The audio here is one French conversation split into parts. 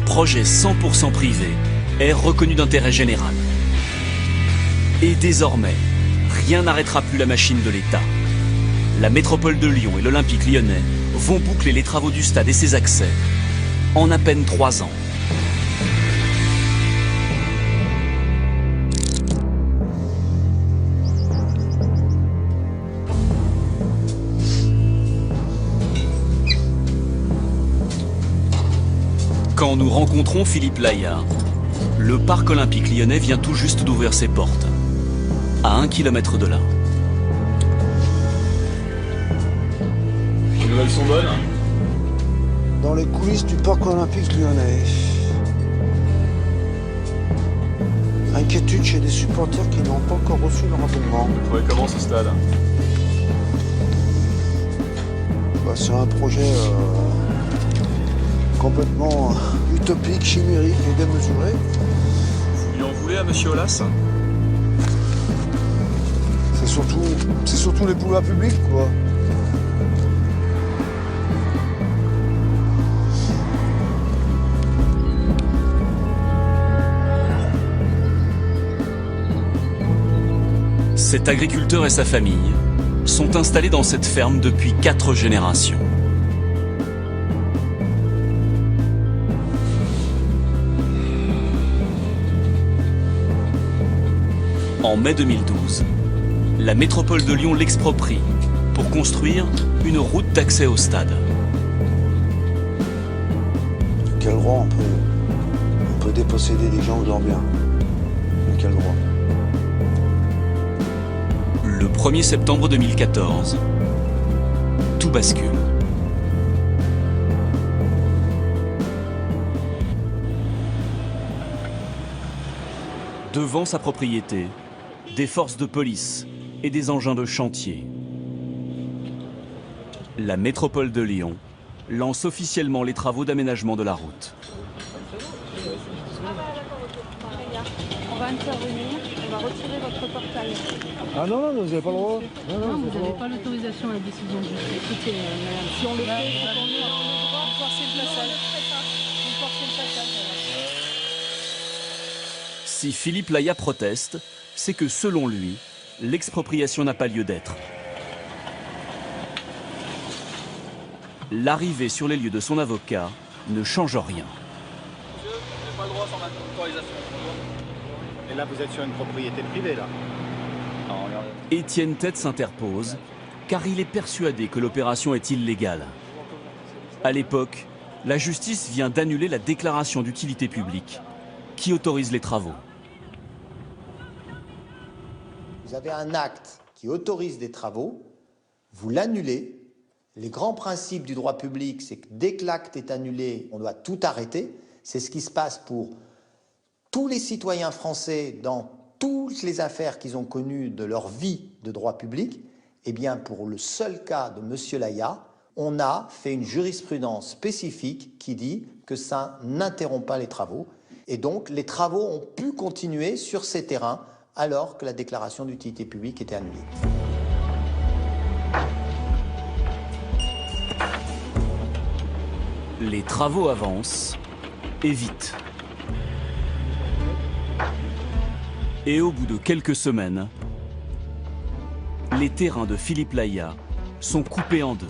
Projet 100% privé, est reconnu d'intérêt général. Et désormais, rien n'arrêtera plus la machine de l'État. La métropole de Lyon et l'Olympique lyonnais vont boucler les travaux du stade et ses accès en à peine 3 ans. Quand nous rencontrons Philippe Layat, le parc olympique lyonnais vient tout juste d'ouvrir ses portes, à 1 kilomètre de là. Les nouvelles sont bonnes. Dans les coulisses du parc olympique lyonnais. Inquiétude chez des supporters qui n'ont pas encore reçu leur abonnement. Ouais, comment ce stade? C'est un projet complètement utopique, chimérique et démesuré. Vous lui en voulez à Monsieur Aulas? C'est surtout les pouvoirs publics, quoi. Cet agriculteur et sa famille sont installés dans cette ferme depuis 4 générations. En mai 2012, la métropole de Lyon l'exproprie pour construire une route d'accès au stade. Quel droit on peut déposséder des gens de leurs biens? Quel droit? Le 1er septembre 2014, tout bascule. Devant sa propriété, des forces de police et des engins de chantier. La métropole de Lyon lance officiellement les travaux d'aménagement de la route. On va intervenir, on va retirer votre portail. Ah non, vous n'avez pas le droit. Non, vous n'avez pas l'autorisation à la décision de justice. Écoutez, madame, si on le fait, il faut qu'on ait le droit de forcer le passage. On force le passage, alors. Si Philippe Layat proteste, c'est que selon lui, l'expropriation n'a pas lieu d'être. L'arrivée sur les lieux de son avocat ne change rien. Monsieur, vous n'avez pas le droit sans ma autorisation. Et là, vous êtes sur une propriété privée, là. Non, regardez. Étienne Tête s'interpose, car il est persuadé que l'opération est illégale. À l'époque, la justice vient d'annuler la déclaration d'utilité publique qui autorise les travaux. Vous avez un acte qui autorise des travaux, vous l'annulez. Les grands principes du droit public, c'est que dès que l'acte est annulé, on doit tout arrêter. C'est ce qui se passe pour tous les citoyens français dans toutes les affaires qu'ils ont connues de leur vie de droit public. Eh bien, pour le seul cas de M. Layat, on a fait une jurisprudence spécifique qui dit que ça n'interrompt pas les travaux. Et donc, les travaux ont pu continuer sur ces terrains alors que la déclaration d'utilité publique était annulée. Les travaux avancent, et vite. Et au bout de quelques semaines, les terrains de Philippe Layat sont coupés en deux.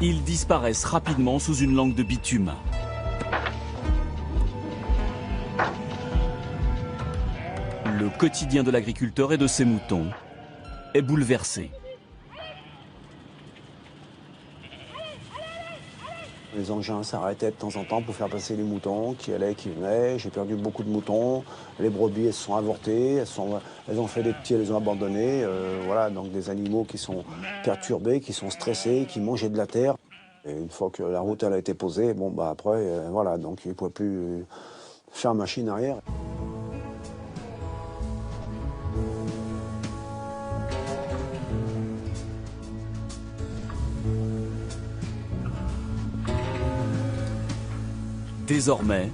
Ils disparaissent rapidement sous une langue de bitume. Le quotidien de l'agriculteur et de ses moutons est bouleversé. Les engins s'arrêtaient de temps en temps pour faire passer les moutons qui allaient, qui venaient. J'ai perdu beaucoup de moutons. Les brebis, elles se sont avortées. Elles ont fait des petits, elles les ont abandonnés. Voilà, donc des animaux qui sont perturbés, qui sont stressés, qui mangeaient de la terre. Et une fois que la route elle a été posée, bon bah après, voilà, donc ils ne pouvaient plus faire machine arrière. Désormais,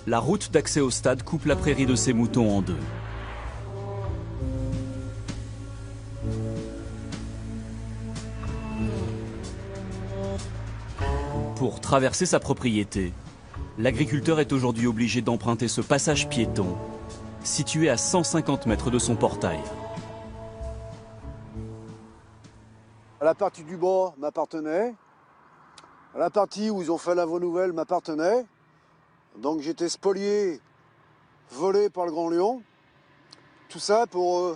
la route d'accès au stade coupe la prairie de ses moutons en deux. Pour traverser sa propriété, l'agriculteur est aujourd'hui obligé d'emprunter ce passage piéton, situé à 150 mètres de son portail. La partie du bas m'appartenait. La partie où ils ont fait la voie nouvelle m'appartenait. Donc j'étais spolié, volé par le Grand Lyon. Tout ça pour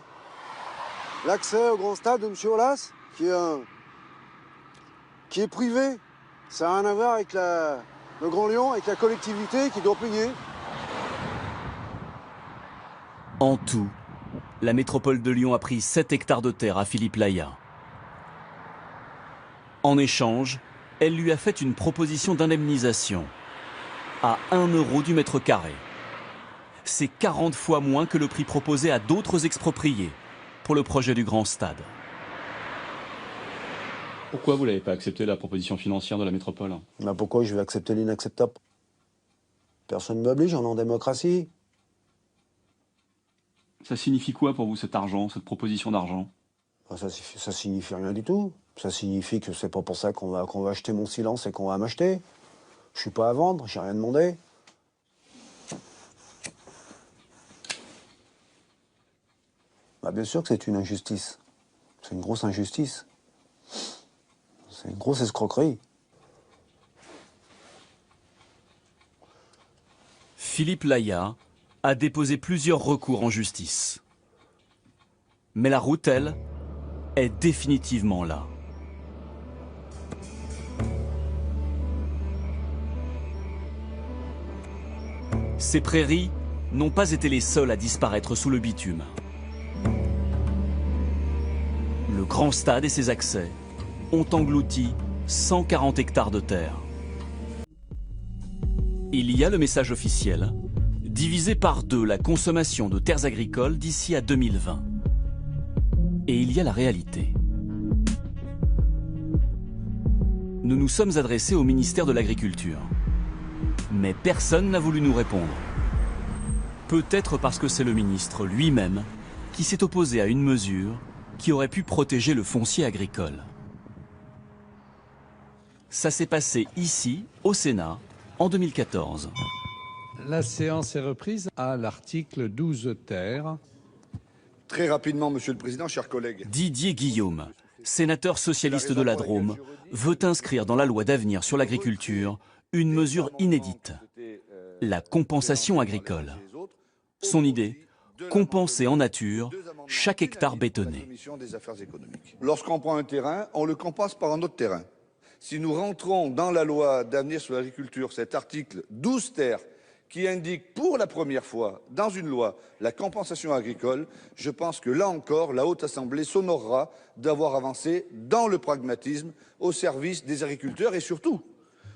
l'accès au grand stade de M. Aulas, qui est privé. Ça n'a rien à voir avec le Grand Lyon, avec la collectivité qui doit payer. En tout, la métropole de Lyon a pris 7 hectares de terre à Philippe Laya. En échange, elle lui a fait une proposition d'indemnisation à 1 € du mètre carré. C'est 40 fois moins que le prix proposé à d'autres expropriés pour le projet du grand stade. Pourquoi vous n'avez pas accepté la proposition financière de la métropole? Mais pourquoi je vais accepter l'inacceptable? Personne ne m'oblige, on est en démocratie. Ça signifie quoi pour vous cet argent, cette proposition d'argent? Ça signifie rien du tout. Ça signifie que c'est pas pour ça qu'on va acheter mon silence et qu'on va m'acheter. Je suis pas à vendre, j'ai rien demandé. Bah bien sûr que c'est une injustice. C'est une grosse injustice. C'est une grosse escroquerie. Philippe Laya a déposé plusieurs recours en justice. Mais la route, elle, est définitivement là. Ces prairies n'ont pas été les seules à disparaître sous le bitume. Le grand stade et ses accès ont englouti 140 hectares de terre. Il y a le message officiel, diviser par 2 la consommation de terres agricoles d'ici à 2020. Et il y a la réalité. Nous nous sommes adressés au ministère de l'Agriculture. Mais personne n'a voulu nous répondre. Peut-être parce que c'est le ministre lui-même qui s'est opposé à une mesure qui aurait pu protéger le foncier agricole. Ça s'est passé ici, au Sénat, en 2014. La séance est reprise à l'article 12 ter. Très rapidement, Monsieur le Président, chers collègues. Didier Guillaume, sénateur socialiste de la Drôme, veut inscrire dans la loi d'avenir sur l'agriculture une mesure inédite, la compensation agricole. Son idée, compenser en nature chaque hectare bétonné. Lorsqu'on prend un terrain, on le compense par un autre terrain. Si nous rentrons dans la loi d'avenir sur l'agriculture, cet article 12 ter, qui indique pour la première fois dans une loi la compensation agricole, je pense que là encore, la Haute Assemblée s'honorera d'avoir avancé dans le pragmatisme au service des agriculteurs et surtout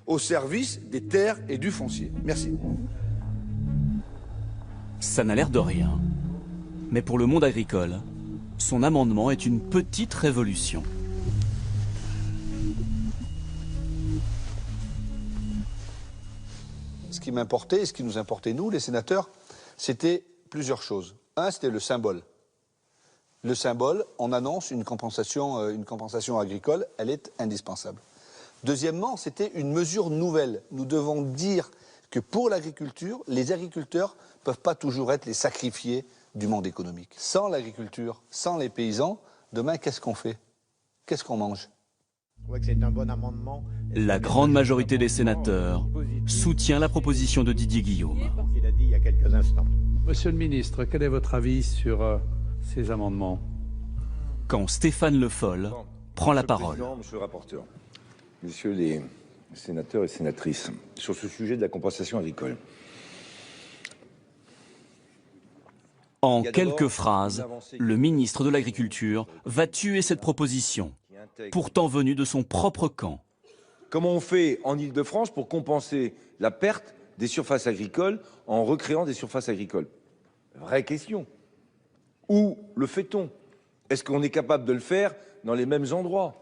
au service des terres et du foncier. Merci. Ça n'a l'air de rien. Mais pour le monde agricole, son amendement est une petite révolution. Ce qui m'importait, ce qui nous importait, nous, les sénateurs, c'était plusieurs choses. Un, c'était le symbole. Le symbole, on annonce une compensation agricole, elle est indispensable. Deuxièmement, c'était une mesure nouvelle. Nous devons dire que pour l'agriculture, les agriculteurs ne peuvent pas toujours être les sacrifiés du monde économique. Sans l'agriculture, sans les paysans, demain, qu'est-ce qu'on fait? Qu'est-ce qu'on mange? Je trouvais que c'est un bon amendement. La grande majorité des sénateurs soutient la proposition de Didier Guillaume. Il a dit il y a quelques instants. Monsieur le ministre, quel est votre avis sur ces amendements? Quand Stéphane Le Foll prend la parole. Monsieur le rapporteur, messieurs les sénateurs et sénatrices, sur ce sujet de la compensation agricole. En quelques phrases, le ministre de l'Agriculture va tuer cette proposition, pourtant venue de son propre camp. Comment on fait en Île-de-France pour compenser la perte des surfaces agricoles en recréant des surfaces agricoles? Vraie question. Où le fait-on? Est-ce qu'on est capable de le faire dans les mêmes endroits?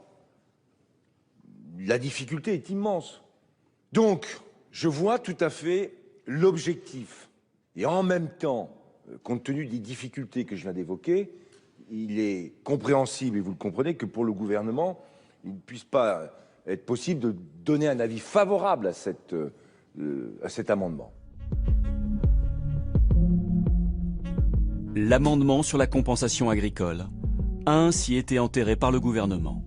La difficulté est immense. Donc, je vois tout à fait l'objectif. Et en même temps, compte tenu des difficultés que je viens d'évoquer, il est compréhensible, et vous le comprenez, que pour le gouvernement, il ne puisse pas être possible de donner un avis favorable à cet amendement. L'amendement sur la compensation agricole a ainsi été enterré par le gouvernement.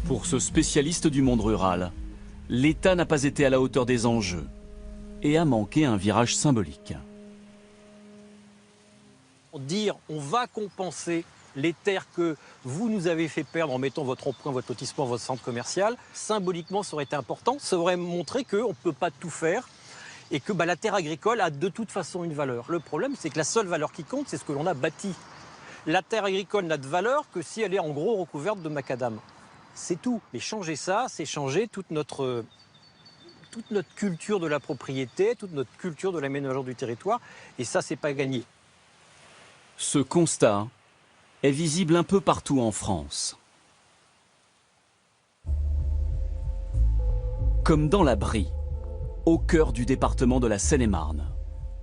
Pour ce spécialiste du monde rural, l'État n'a pas été à la hauteur des enjeux et a manqué un virage symbolique. Dire on va compenser les terres que vous nous avez fait perdre en mettant votre rond-point, votre lotissement, votre centre commercial, symboliquement ça aurait été important, ça aurait montré qu'on ne peut pas tout faire et que la terre agricole a de toute façon une valeur. Le problème c'est que la seule valeur qui compte c'est ce que l'on a bâti. La terre agricole n'a de valeur que si elle est en gros recouverte de macadam. C'est tout. Mais changer ça, c'est changer toute notre culture de la propriété, toute notre culture de l'aménagement du territoire et ça c'est pas gagné. Ce constat est visible un peu partout en France. Comme dans la Brie, au cœur du département de la Seine-et-Marne,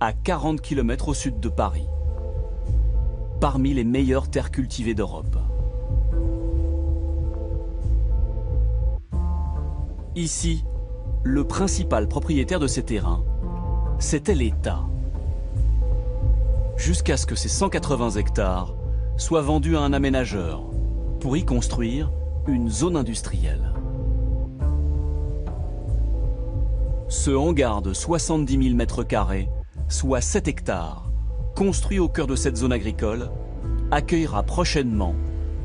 à 40 km au sud de Paris, parmi les meilleures terres cultivées d'Europe. Ici, le principal propriétaire de ces terrains, c'était l'État. Jusqu'à ce que ces 180 hectares soient vendus à un aménageur pour y construire une zone industrielle. Ce hangar de 70 000 m², soit 7 hectares, construit au cœur de cette zone agricole, accueillera prochainement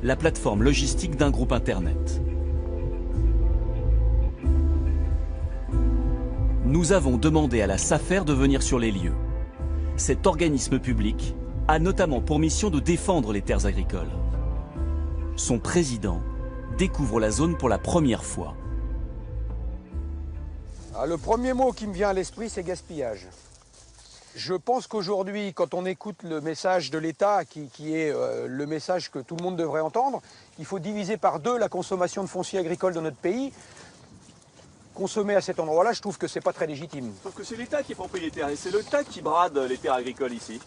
la plateforme logistique d'un groupe Internet. Nous avons demandé à la SAFER de venir sur les lieux. Cet organisme public a notamment pour mission de défendre les terres agricoles. Son président découvre la zone pour la première fois. Le premier mot qui me vient à l'esprit, c'est gaspillage. Je pense qu'aujourd'hui, quand on écoute le message de l'État, qui est le message que tout le monde devrait entendre, il faut diviser par 2 la consommation de foncier agricole dans notre pays. Consommer à cet endroit-là, je trouve que c'est pas très légitime. Sauf que c'est l'État qui est propriétaire et c'est l'État qui brade les terres agricoles ici.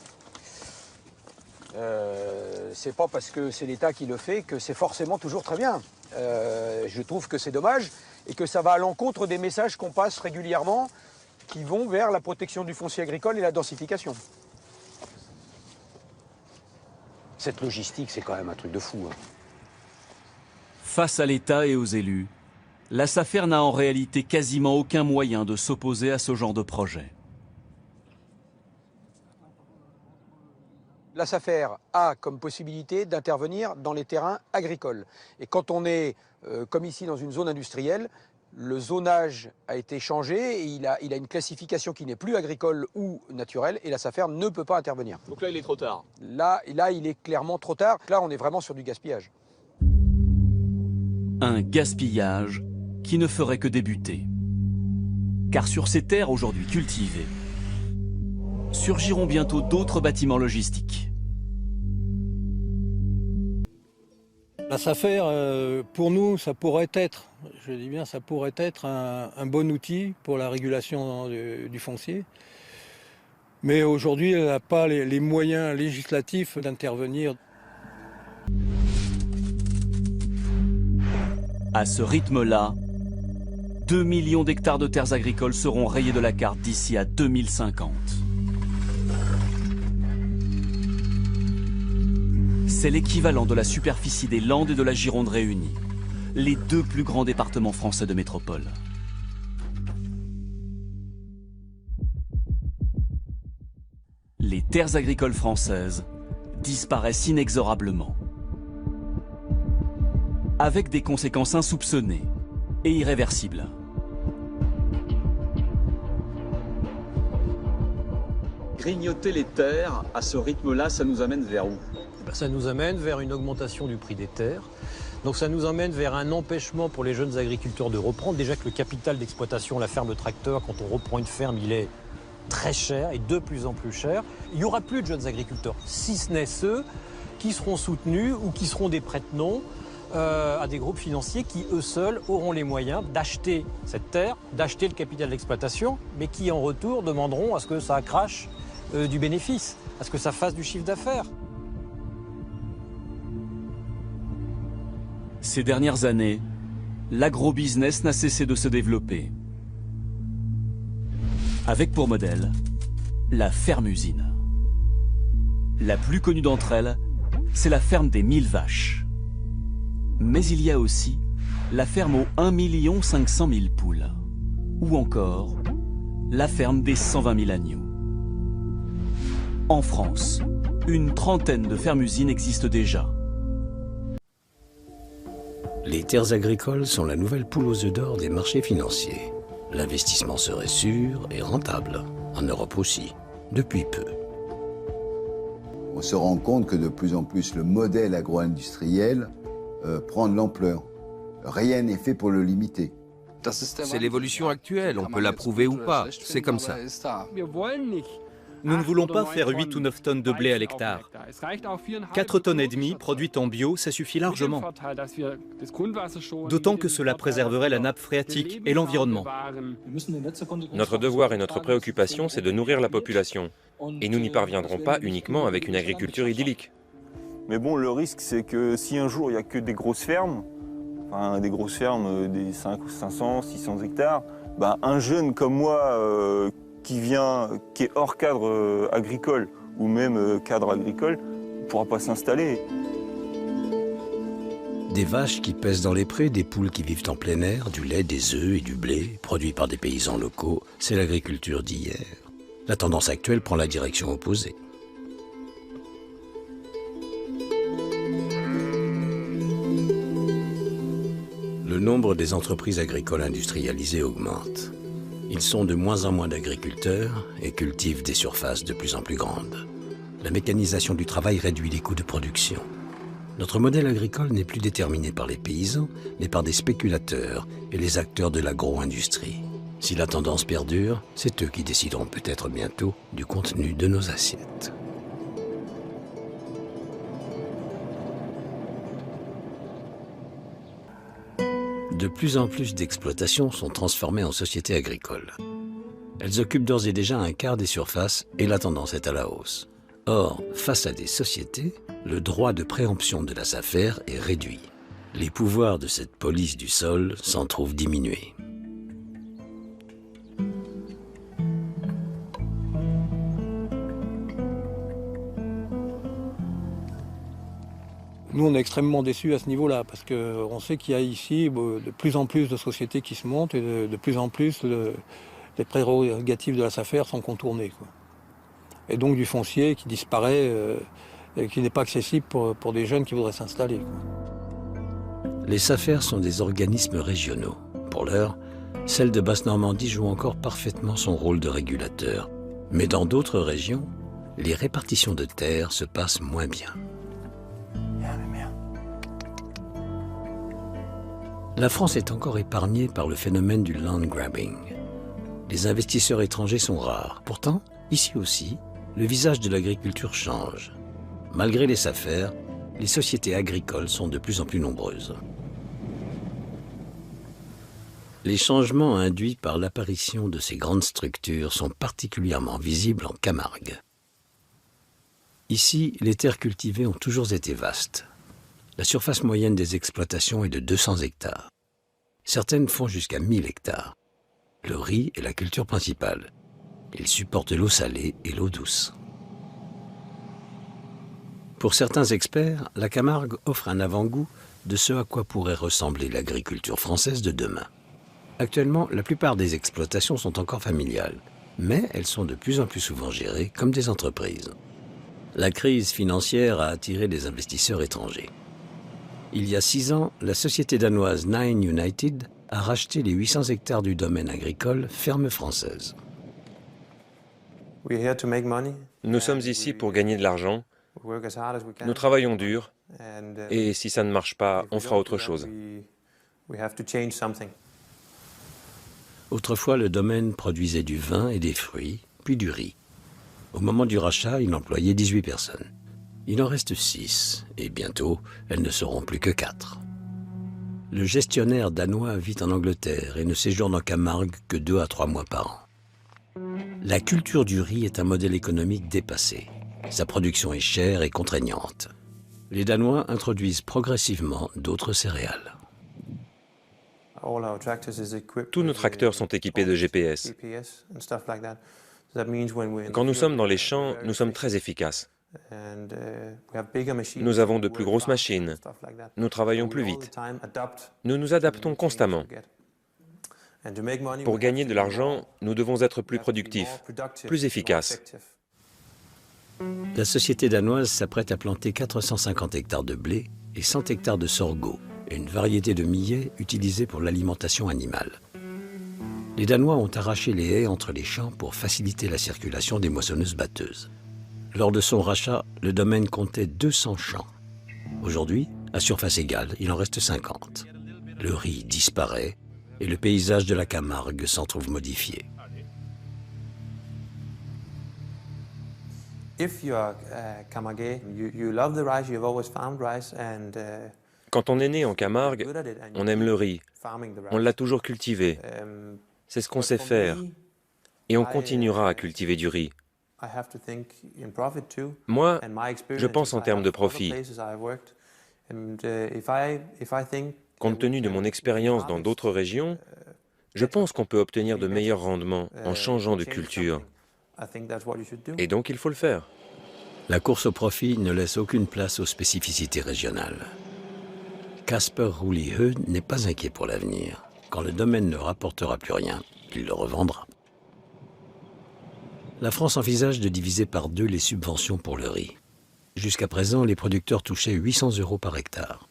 C'est pas parce que c'est l'État qui le fait que c'est forcément toujours très bien. Je trouve que c'est dommage et que ça va à l'encontre des messages qu'on passe régulièrement qui vont vers la protection du foncier agricole et la densification. Cette logistique, c'est quand même un truc de fou. Face à l'État et aux élus, la SAFER n'a en réalité quasiment aucun moyen de s'opposer à ce genre de projet. La SAFER a comme possibilité d'intervenir dans les terrains agricoles. Et quand on est, comme ici, dans une zone industrielle, le zonage a été changé et il a une classification qui n'est plus agricole ou naturelle et la SAFER ne peut pas intervenir. Donc là, il est trop tard. Là, il est clairement trop tard. Là, on est vraiment sur du gaspillage. Un gaspillage qui ne ferait que débuter. Car sur ces terres aujourd'hui cultivées, surgiront bientôt d'autres bâtiments logistiques. La SAFER, pour nous, ça pourrait être, je dis bien, ça pourrait être un bon outil pour la régulation du foncier. Mais aujourd'hui, elle n'a pas les moyens législatifs d'intervenir. À ce rythme-là, 2 millions d'hectares de terres agricoles seront rayés de la carte d'ici à 2050. C'est l'équivalent de la superficie des Landes et de la Gironde réunies, les 2 plus grands départements français de métropole. Les terres agricoles françaises disparaissent inexorablement, avec des conséquences insoupçonnées et irréversibles. Grignoter les terres, à ce rythme-là, ça nous amène vers où? Ça nous amène vers une augmentation du prix des terres. Donc ça nous amène vers un empêchement pour les jeunes agriculteurs de reprendre. Déjà que le capital d'exploitation, la ferme de tracteur, quand on reprend une ferme, il est très cher et de plus en plus cher. Il n'y aura plus de jeunes agriculteurs, si ce n'est ceux qui seront soutenus ou qui seront des prête-noms à des groupes financiers qui, eux seuls, auront les moyens d'acheter cette terre, d'acheter le capital d'exploitation, mais qui, en retour, demanderont à ce que ça crache du bénéfice, à ce que ça fasse du chiffre d'affaires. Ces dernières années, l'agrobusiness n'a cessé de se développer. Avec pour modèle, la ferme-usine. La plus connue d'entre elles, c'est la ferme des 1000 vaches. Mais il y a aussi la ferme aux 1 500 000 poules. Ou encore, la ferme des 120 000 agneaux. En France, une trentaine de fermes-usines existent déjà. Les terres agricoles sont la nouvelle poule aux œufs d'or des marchés financiers. L'investissement serait sûr et rentable, en Europe aussi, depuis peu. On se rend compte que de plus en plus le modèle agro-industriel prend de l'ampleur. Rien n'est fait pour le limiter. C'est l'évolution actuelle, on peut l'approuver ou pas, c'est comme ça. Nous ne voulons pas faire 8 ou 9 tonnes de blé à l'hectare. 4 tonnes et demie produites en bio, ça suffit largement. D'autant que cela préserverait la nappe phréatique et l'environnement. Notre devoir et notre préoccupation, c'est de nourrir la population. Et nous n'y parviendrons pas uniquement avec une agriculture idyllique. Mais bon, le risque, c'est que si un jour il n'y a que des grosses fermes, enfin des grosses fermes, des 500, 600 hectares, bah, un jeune comme moi qui est hors cadre agricole ou même cadre agricole, ne pourra pas s'installer. Des vaches qui pèsent dans les prés, des poules qui vivent en plein air, du lait, des œufs et du blé, produits par des paysans locaux, c'est l'agriculture d'hier. La tendance actuelle prend la direction opposée. Le nombre des entreprises agricoles industrialisées augmente. Ils sont de moins en moins d'agriculteurs et cultivent des surfaces de plus en plus grandes. La mécanisation du travail réduit les coûts de production. Notre modèle agricole n'est plus déterminé par les paysans, mais par des spéculateurs et les acteurs de l'agro-industrie. Si la tendance perdure, c'est eux qui décideront peut-être bientôt du contenu de nos assiettes. De plus en plus d'exploitations sont transformées en sociétés agricoles. Elles occupent d'ores et déjà un quart des surfaces et la tendance est à la hausse. Or, face à des sociétés, le droit de préemption de la SAFER est réduit. Les pouvoirs de cette police du sol s'en trouvent diminués. Nous, on est extrêmement déçus à ce niveau-là, parce qu'on sait qu'il y a ici de plus en plus de sociétés qui se montent et de plus en plus les prérogatives de la SAFER sont contournées, quoi. Et donc du foncier qui disparaît et qui n'est pas accessible pour des jeunes qui voudraient s'installer, quoi. Les SAFER sont des organismes régionaux. Pour l'heure, celle de Basse-Normandie joue encore parfaitement son rôle de régulateur. Mais dans d'autres régions, les répartitions de terres se passent moins bien. La France est encore épargnée par le phénomène du land grabbing. Les investisseurs étrangers sont rares. Pourtant, ici aussi, le visage de l'agriculture change. Malgré les SAFER, les sociétés agricoles sont de plus en plus nombreuses. Les changements induits par l'apparition de ces grandes structures sont particulièrement visibles en Camargue. Ici, les terres cultivées ont toujours été vastes. La surface moyenne des exploitations est de 200 hectares. Certaines font jusqu'à 1000 hectares. Le riz est la culture principale. Il supporte l'eau salée et l'eau douce. Pour certains experts, la Camargue offre un avant-goût de ce à quoi pourrait ressembler l'agriculture française de demain. Actuellement, la plupart des exploitations sont encore familiales, mais elles sont de plus en plus souvent gérées comme des entreprises. La crise financière a attiré des investisseurs étrangers. Il y a 6 ans, la société danoise Nine United a racheté les 800 hectares du domaine agricole Ferme Française. Nous sommes ici pour gagner de l'argent. Nous travaillons dur. Et si ça ne marche pas, on fera autre chose. Autrefois, le domaine produisait du vin et des fruits, puis du riz. Au moment du rachat, il employait 18 personnes. Il en reste 6, et bientôt, elles ne seront plus que 4. Le gestionnaire danois vit en Angleterre et ne séjourne en Camargue que 2 à 3 mois par an. La culture du riz est un modèle économique dépassé. Sa production est chère et contraignante. les Danois introduisent progressivement d'autres céréales. Tous nos tracteurs sont équipés de GPS. Quand nous sommes dans les champs, nous sommes très efficaces. Nous avons de plus grosses machines. Nous travaillons plus vite. Nous nous adaptons constamment. Pour gagner de l'argent, nous devons être plus productifs, plus efficaces. La société danoise s'apprête à planter 450 hectares de blé et 100 hectares de sorgho, une variété de millet utilisée pour l'alimentation animale. Les Danois ont arraché les haies entre les champs pour faciliter la circulation des moissonneuses-batteuses. Lors de son rachat, le domaine comptait 200 champs. Aujourd'hui, à surface égale, il en reste 50. Le riz disparaît et le paysage de la Camargue s'en trouve modifié. Quand on est né en Camargue, on aime le riz. On l'a toujours cultivé. C'est ce qu'on sait faire. Et on continuera à cultiver du riz. Moi, je pense en termes de profit. Compte tenu de mon expérience dans d'autres régions, je pense qu'on peut obtenir de meilleurs rendements en changeant de culture. Et donc il faut le faire. La course au profit ne laisse aucune place aux spécificités régionales. Casper Roulieu n'est pas inquiet pour l'avenir. Quand le domaine ne rapportera plus rien, il le revendra. La France envisage de diviser par 2 les subventions pour le riz. Jusqu'à présent, les producteurs touchaient 800 € par hectare.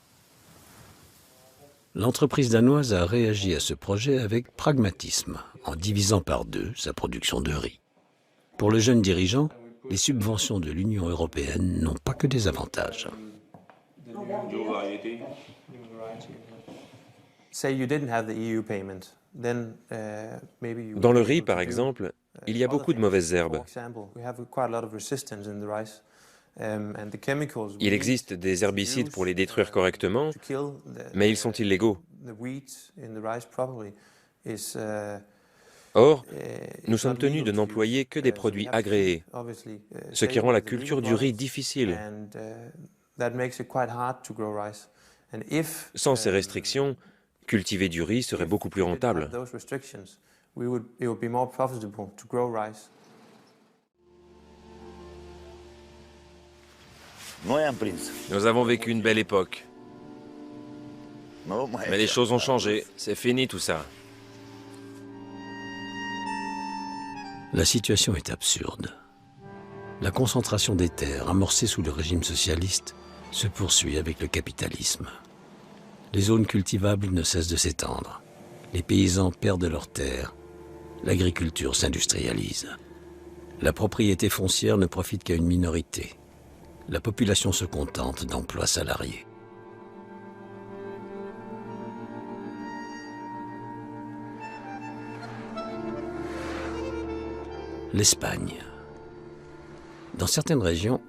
L'entreprise danoise a réagi à ce projet avec pragmatisme, en divisant par 2 sa production de riz. Pour le jeune dirigeant, les subventions de l'Union européenne n'ont pas que des avantages. Dans le riz, par exemple, il y a beaucoup de mauvaises herbes. Il existe des herbicides pour les détruire correctement, mais ils sont illégaux. Or, nous sommes tenus de n'employer que des produits agréés, ce qui rend la culture du riz difficile. Sans ces restrictions, cultiver du riz serait beaucoup plus rentable. Nous avons vécu une belle époque. Mais les choses ont changé, c'est fini tout ça. La situation est absurde. La concentration des terres amorcée sous le régime socialiste se poursuit avec le capitalisme. Les zones cultivables ne cessent de s'étendre. Les paysans perdent leurs terres. L'agriculture s'industrialise. La propriété foncière ne profite qu'à une minorité. La population se contente d'emplois salariés. L'Espagne. Dans certaines régions,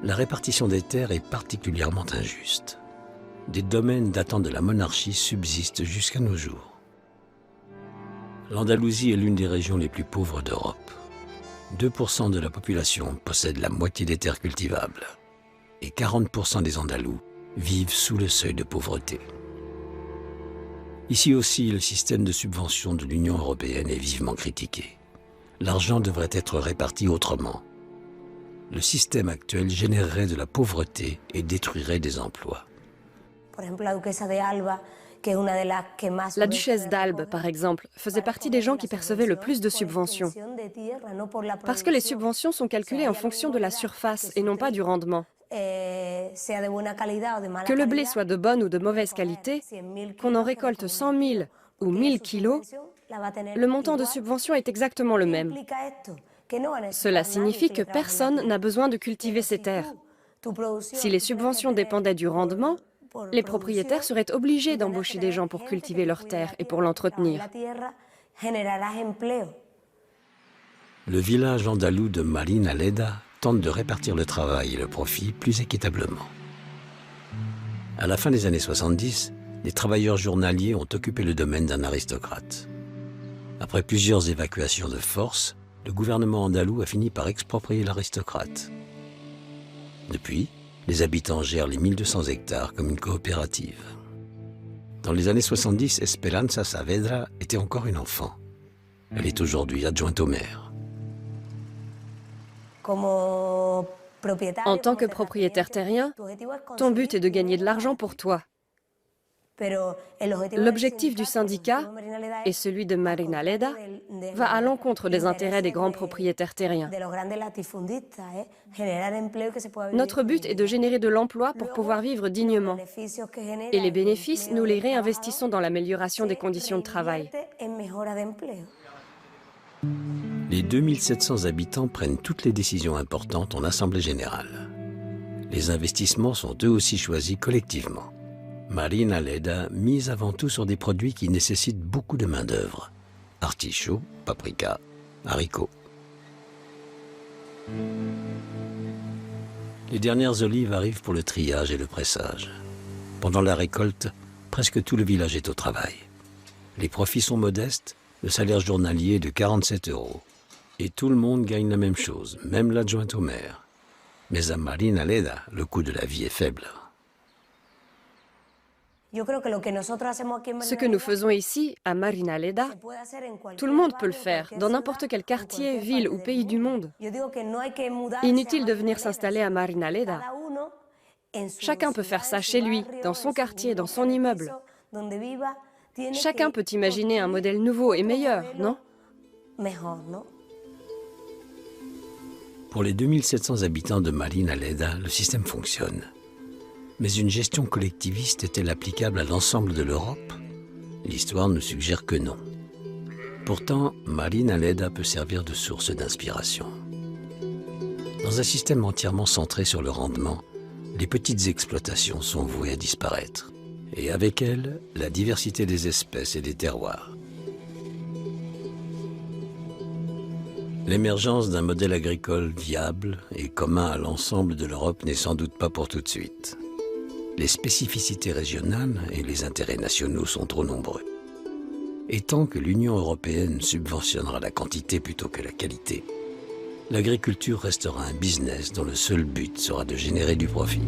la répartition des terres est particulièrement injuste. Des domaines datant de la monarchie subsistent jusqu'à nos jours. L'Andalousie est l'une des régions les plus pauvres d'Europe. 2% de la population possède la moitié des terres cultivables et 40% des Andalous vivent sous le seuil de pauvreté. Ici aussi, le système de subvention de l'Union européenne est vivement critiqué. L'argent devrait être réparti autrement. Le système actuel générerait de la pauvreté et détruirait des emplois. La duchesse d'Albe, par exemple, faisait partie des gens qui percevaient le plus de subventions. Parce que les subventions sont calculées en fonction de la surface et non pas du rendement. Que le blé soit de bonne ou de mauvaise qualité, qu'on en récolte 100 000 ou 1000 kilos, le montant de subvention est exactement le même. Cela signifie que personne n'a besoin de cultiver ses terres. Si les subventions dépendaient du rendement, les propriétaires seraient obligés d'embaucher des gens pour cultiver leurs terres et pour l'entretenir. Le village andalou de Marinaleda tente de répartir le travail et le profit plus équitablement. À la fin des années 70, les travailleurs journaliers ont occupé le domaine d'un aristocrate. Après plusieurs évacuations de force, le gouvernement andalou a fini par exproprier l'aristocrate. Depuis, Les habitants gèrent les 1200 hectares comme une coopérative. Dans les années 70, Esperanza Saavedra était encore une enfant. Elle est aujourd'hui adjointe au maire. En tant que propriétaire terrien, ton but est de gagner de l'argent pour toi. L'objectif du syndicat et celui de Marina Leda va à l'encontre des intérêts des grands propriétaires terriens. Notre but est de générer de l'emploi pour pouvoir vivre dignement. Et les bénéfices, nous les réinvestissons dans l'amélioration des conditions de travail. Les 2700 habitants prennent toutes les décisions importantes en assemblée générale. Les investissements sont eux aussi choisis collectivement. Marina Leda mise avant tout sur des produits qui nécessitent beaucoup de main-d'œuvre. Artichauts, paprika, haricots. Les dernières olives arrivent pour le triage et le pressage. Pendant la récolte, presque tout le village est au travail. Les profits sont modestes, le salaire journalier est de 47 €. Et tout le monde gagne la même chose, même l'adjointe au maire. Mais à Marina Leda, le coût de la vie est faible. Ce que nous faisons ici, à Marina Leda, tout le monde peut le faire, dans n'importe quel quartier, ville ou pays du monde. Inutile de venir s'installer à Marina Leda. Chacun peut faire ça chez lui, dans son quartier, dans son immeuble. Chacun peut imaginer un modèle nouveau et meilleur, non? Pour les 2700 habitants de Marina Leda, le système fonctionne. Mais une gestion collectiviste est-elle applicable à l'ensemble de l'Europe? L'histoire nous suggère que non. Pourtant, Marina Leda peut servir de source d'inspiration. Dans un système entièrement centré sur le rendement, les petites exploitations sont vouées à disparaître. Et avec elles, la diversité des espèces et des terroirs. L'émergence d'un modèle agricole viable et commun à l'ensemble de l'Europe n'est sans doute pas pour tout de suite. Les spécificités régionales et les intérêts nationaux sont trop nombreux. Et tant que l'Union européenne subventionnera la quantité plutôt que la qualité, l'agriculture restera un business dont le seul but sera de générer du profit.